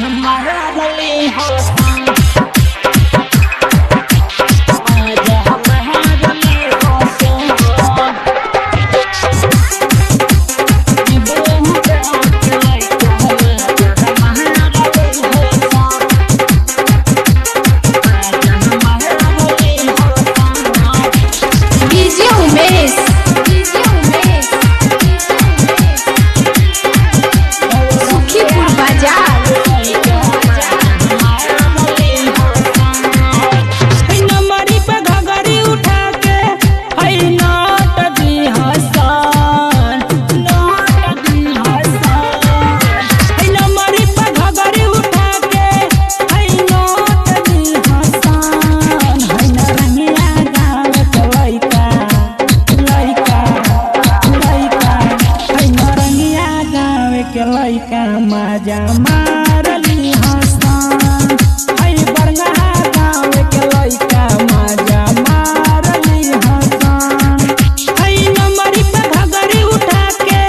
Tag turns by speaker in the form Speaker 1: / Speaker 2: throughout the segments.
Speaker 1: हमारा गली हो लइका मजा मारली हसन हई बरंगा गाँव के लइका मजा मारली हसन हई नंबरी पे घगरी उठा के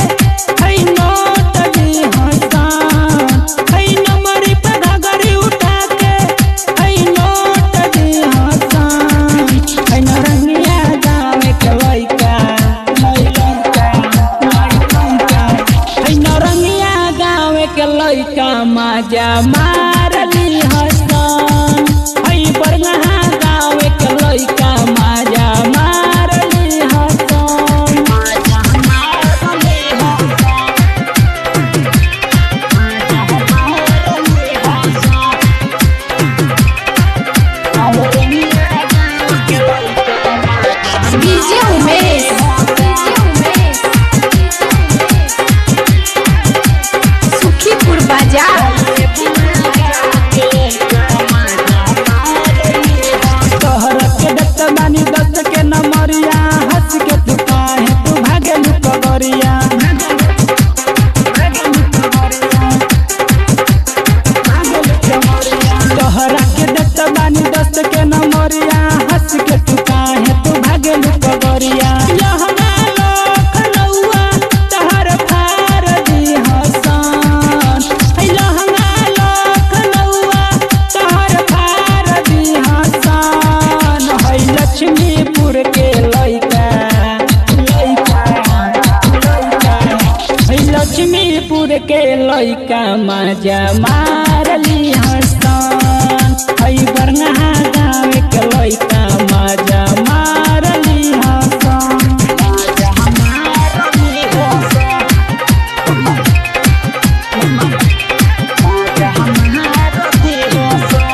Speaker 1: हई नोट दी हसन हई नंबरी पे घगरी उठा के हई नोट दी हसन हई नरंगिया गाँव के लइका लइका मजा मारली हसन हई बरंगा गाँव के लइका मजा मारली हसन मजा मारली हसन डीजे उमेश तोहर के दत्त बानी दत्त के नमरिया हंस के तू काहे तू भागेलू कगरिया तोहरा के दत्त बानी दत्त के नमरिया हंस के तू काहे तू भागेलू कगरिया लक्ष्मीपुर के लइका लक्ष्मीपुर के लइका मजा मारली हसन हई बरंगा गाँव के लइका मजा मारली हसन मजा मारली हसन मजा मारली हसन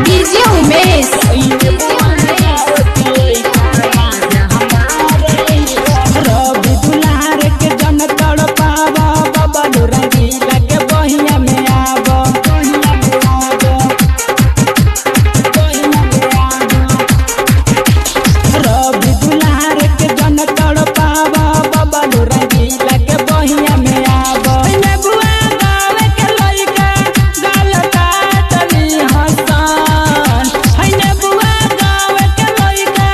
Speaker 1: डीजे उमेश रवि दुलार के जन तड़ पावा बबलू रंगीला के बहिया में आब रवि दुलार के जन तड़ पावा बबलू रंगीला के बहिया में आब नेबुआ गाँव के लइका गाल काटली हसन हई नेबुआ गाँव के लइका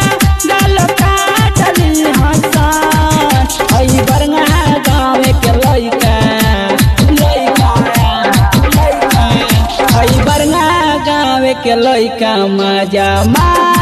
Speaker 1: गाल काटली हसन हई बरंगा गाँव के लइका हई बरंगा गाँव के लइका मजा मार